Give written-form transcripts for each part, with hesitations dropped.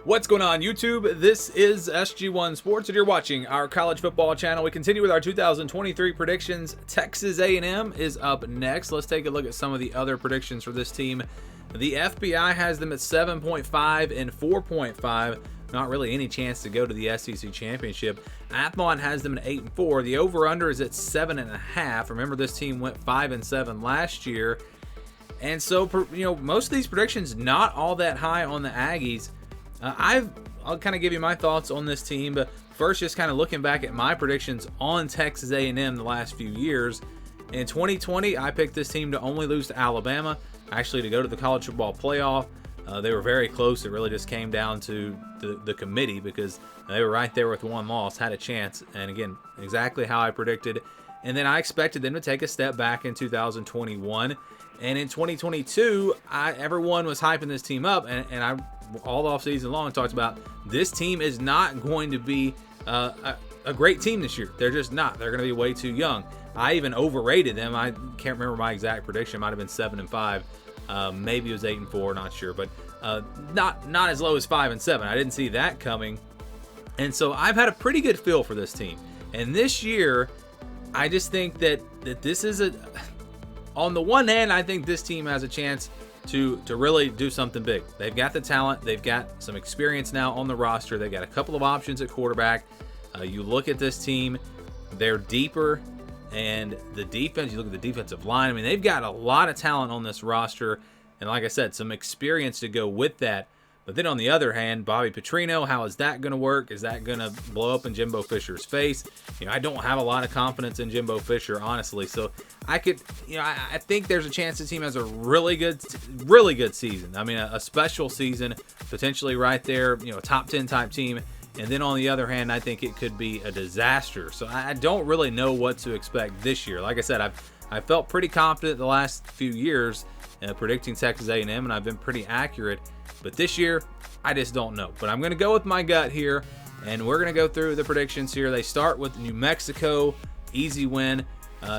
What's going on, YouTube? This is SG1 Sports, and you're watching our college football channel. We continue with our 2023 predictions. Texas A&M is up next. Let's take a look at some of the other predictions for this team. The FBI has them at 7.5 and 4.5. Not really any chance to go to the SEC championship. Athlon has them at 8 and 4. The over/under is at 7.5. Remember, this team went 5 and 7 last year, and so most of these predictions not all that high on the Aggies. I'll kind of give you my thoughts on this team, but first, just kind of looking back at my predictions on Texas A&M the last few years. In 2020, I picked this team to only lose to Alabama, actually to go to the college football playoff. They were very close. It really just came down to the committee because they were right there with one loss, had a chance, and again, exactly how I predicted. And then I expected them to take a step back in 2021. And in 2022, everyone was hyping this team up, and I all offseason long talked about this team is not going to be a great team this year. They're just not. They're going to be way too young. I even overrated them. I can't remember my exact prediction. It might have been 7 and 5. Maybe it was 8 and 4. Not sure, but not as low as 5 and 7. I didn't see that coming, and so I've had a pretty good feel for this team. And this year, I just think that this is on the one hand, I think this team has a chance to really do something big. They've got the talent. They've got some experience now on the roster. They've got a couple of options at quarterback. You look at this team, they're deeper, and the defense, you look at the defensive line. I mean, they've got a lot of talent on this roster, and like I said, some experience to go with that. But then on the other hand, Bobby Petrino, how is that going to work? Is that going to blow up in Jimbo Fisher's face? I don't have a lot of confidence in Jimbo Fisher, honestly. So I think there's a chance the team has a really good season. I mean, a special season, potentially right there, a top 10 type team. And then on the other hand, I think it could be a disaster. So I don't really know what to expect this year. Like I said, I felt pretty confident the last few years predicting Texas A&M, and I've been pretty accurate. But this year, I just don't know. But I'm going to go with my gut here, and we're going to go through the predictions here. They start with New Mexico, easy win.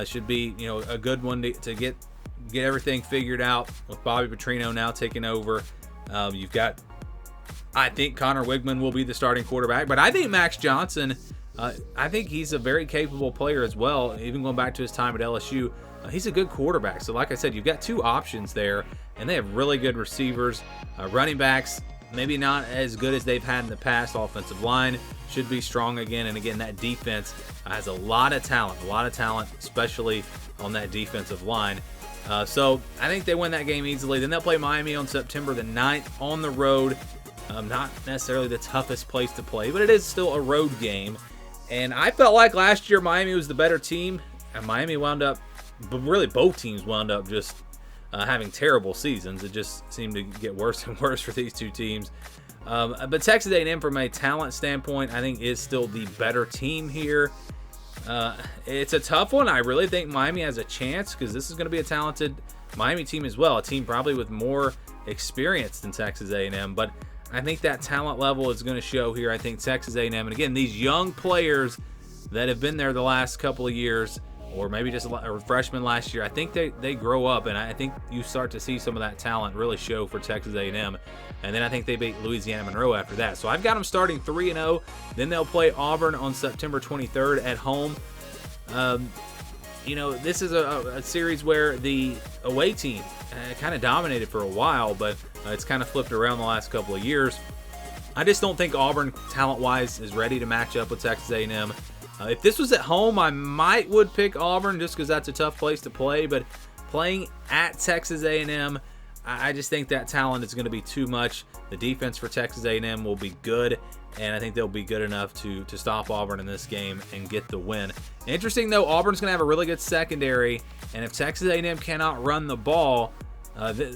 Should be a good one to get everything figured out with Bobby Petrino now taking over. You've got, I think Connor Wigman will be the starting quarterback, but I think Max Johnson, I think he's a very capable player as well. Even going back to his time at LSU, he's a good quarterback. So like I said, you've got two options there, and they have really good receivers. Running backs, maybe not as good as they've had in the past. Offensive line should be strong again. And again, that defense has a lot of talent, especially on that defensive line. So I think they win that game easily. Then they'll play Miami on September the 9th on the road. Not necessarily the toughest place to play, but it is still a road game. And I felt like last year Miami was the better team, and Miami wound up, but really both teams wound up just having terrible seasons. It just seemed to get worse and worse for these two teams. But Texas A&M, from a talent standpoint, I think is still the better team here. It's a tough one. I really think Miami has a chance because this is going to be a talented Miami team as well, a team probably with more experience than Texas A&M. But I think that talent level is going to show here. I think Texas A&M, and again, these young players that have been there the last couple of years, or maybe just a freshman last year, I think they grow up, and I think you start to see some of that talent really show for Texas A&M. And then I think they beat Louisiana Monroe after that. So I've got them starting 3-0. Then they'll play Auburn on September 23rd at home. This is a series where the away team kind of dominated for a while, but it's kind of flipped around the last couple of years. I just don't think Auburn, talent-wise, is ready to match up with Texas A&M. If this was at home, I would pick Auburn just because that's a tough place to play. But playing at Texas A&M, I just think that talent is going to be too much. The defense for Texas A&M will be good, and I think they'll be good enough to stop Auburn in this game and get the win. Interesting, though, Auburn's going to have a really good secondary, and if Texas A&M cannot run the ball,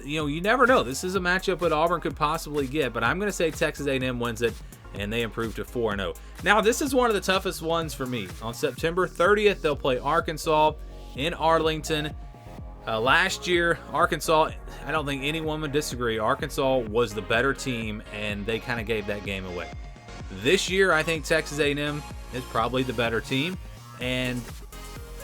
you never know. This is a matchup that Auburn could possibly get, but I'm going to say Texas A&M wins it, and they improve to 4-0. Now, this is one of the toughest ones for me. On September 30th, they'll play Arkansas in Arlington. Last year, Arkansas, I don't think anyone would disagree, Arkansas was the better team, and they kind of gave that game away. This year, I think Texas A&M is probably the better team, and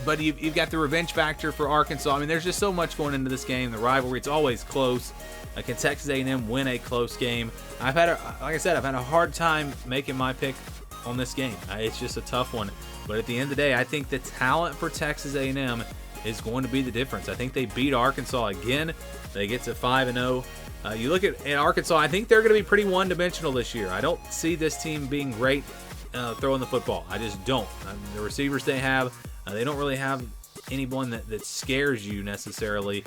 but you've got the revenge factor for Arkansas. I mean, there's just so much going into this game. The rivalry, it's always close. Can Texas A&M win a close game? Like I said, I've had a hard time making my pick on this game. It's just a tough one. But at the end of the day, I think the talent for Texas A&M is going to be the difference. I think they beat Arkansas again. They get to 5-0. You look at Arkansas, I think they're going to be pretty one-dimensional this year. I don't see this team being great throwing the football. I just don't. The receivers they have, they don't really have anyone that scares you necessarily.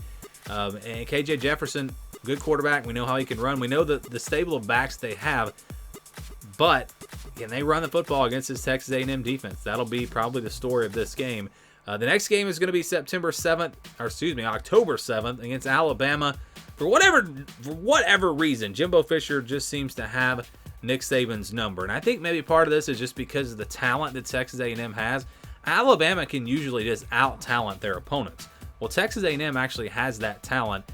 And KJ Jefferson, good quarterback. We know how he can run. We know the stable of backs they have. But can they run the football against this Texas A&M defense? That'll be probably the story of this game. The next game is going to be October 7th against Alabama. For whatever reason, Jimbo Fisher just seems to have Nick Saban's number. And I think maybe part of this is just because of the talent that Texas A&M has. Alabama can usually just out-talent their opponents. Well, Texas A&M actually has that talent.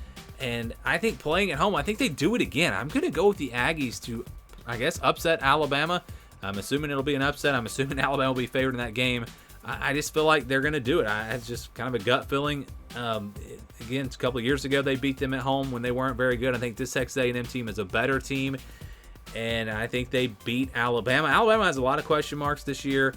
And I think playing at home, I think they do it again. I'm going to go with the Aggies to, I guess, upset Alabama. I'm assuming it'll be an upset. I'm assuming Alabama will be favored in that game. I just feel like they're going to do it. It's just kind of a gut feeling. Again, a couple of years ago, they beat them at home when they weren't very good. I think this Texas A&M team is a better team, and I think they beat Alabama. Alabama has a lot of question marks this year,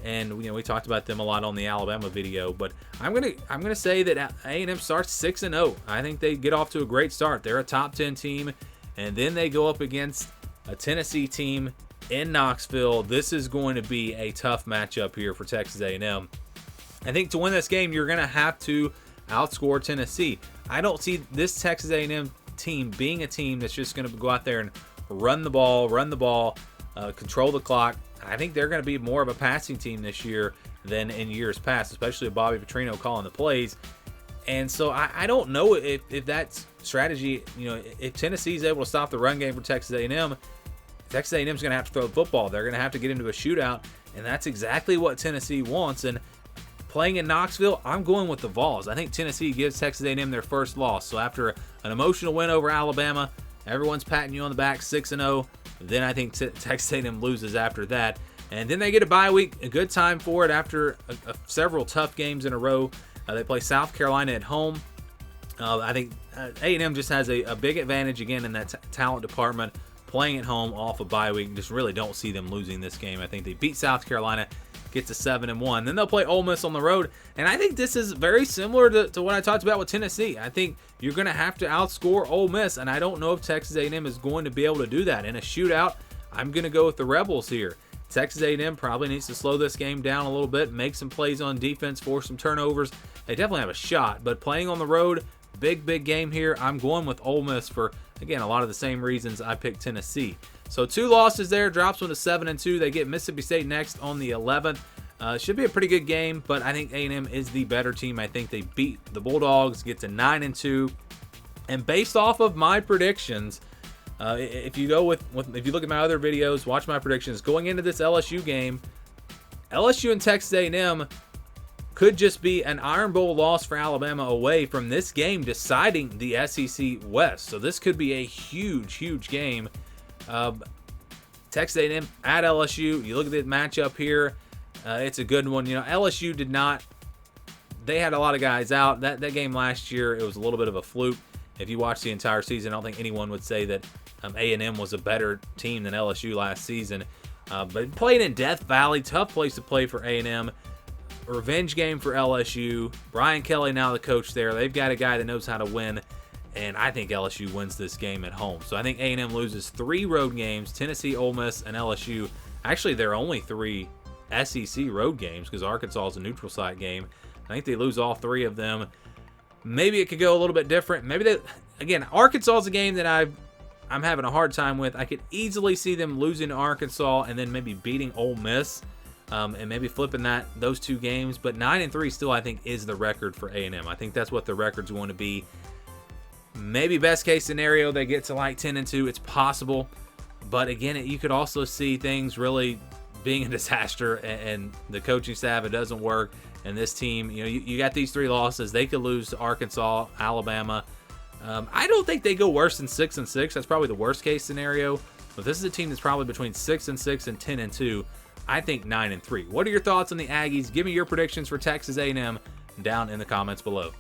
and we talked about them a lot on the Alabama video. But I'm gonna say that A&M starts 6-0. I think they get off to a great start. They're a top 10 team, and then they go up against a Tennessee team in Knoxville. This is going to be a tough matchup here for Texas A&M. I think to win this game, you're going to have to outscore Tennessee. I don't see this Texas A&M team being a team that's just going to go out there and run the ball, control the clock. I think they're going to be more of a passing team this year than in years past, especially with Bobby Petrino calling the plays. And so I don't know if that strategy, if Tennessee's able to stop the run game for Texas A&M, Texas A&M's going to have to throw the football. They're going to have to get into a shootout, and that's exactly what Tennessee wants. And playing in Knoxville, I'm going with the Vols. I think Tennessee gives Texas A&M their first loss. So after an emotional win over Alabama, everyone's patting you on the back, 6-0. Then I think Texas A&M loses after that. And then they get a bye week, a good time for it after several tough games in a row. They play South Carolina at home. I think A&M just has a big advantage, again, in that talent department. Playing at home off a bye week, just really don't see them losing this game. I think they beat South Carolina, get to 7-1. Then they'll play Ole Miss on the road, and I think this is very similar to what I talked about with Tennessee. I think you're going to have to outscore Ole Miss, and I don't know if Texas A&M is going to be able to do that. In a shootout, I'm going to go with the Rebels here. Texas A&M probably needs to slow this game down a little bit, make some plays on defense, force some turnovers. They definitely have a shot, but playing on the road, big game here. I'm going with Ole Miss for, again, a lot of the same reasons I picked Tennessee. So 2 losses there, drops them to 7-2. They get Mississippi State next on the 11th. Should be a pretty good game, but I think A&M is the better team. I think they beat the Bulldogs, get to 9-2. And based off of my predictions, if you look at my other videos, watch my predictions going into this LSU game, LSU and Texas A&M could just be an Iron Bowl loss for Alabama away from this game deciding the SEC West. So this could be a huge game. Texas A&M at LSU. You look at the matchup here. It's a good one. LSU they had a lot of guys out. That game last year, it was a little bit of a fluke. If you watch the entire season, I don't think anyone would say that A&M was a better team than LSU last season. But playing in Death Valley, tough place to play for A&M. Revenge game for LSU. Brian Kelly now the coach there. They've got a guy that knows how to win, and I think LSU wins this game at home. So I think A&M loses 3 road games, Tennessee, Ole Miss, and LSU. Actually, there are only 3 SEC road games because Arkansas is a neutral site game. I think they lose all 3 of them. Maybe it could go a little bit different. Arkansas is a game that I'm having a hard time with. I could easily see them losing to Arkansas and then maybe beating Ole Miss. And maybe flipping those 2 games, but 9-3 still I think is the record for A&M. I think that's what the record's going to be. Maybe best case scenario they get to like 10-2. It's possible, but again, you could also see things really being a disaster and the coaching staff, it doesn't work. And this team, you got these 3 losses. They could lose to Arkansas, Alabama. I don't think they go worse than 6-6. That's probably the worst case scenario. But this is a team that's probably between 6-6 and 10-2. I think 9-3. What are your thoughts on the Aggies? Give me your predictions for Texas A&M down in the comments below.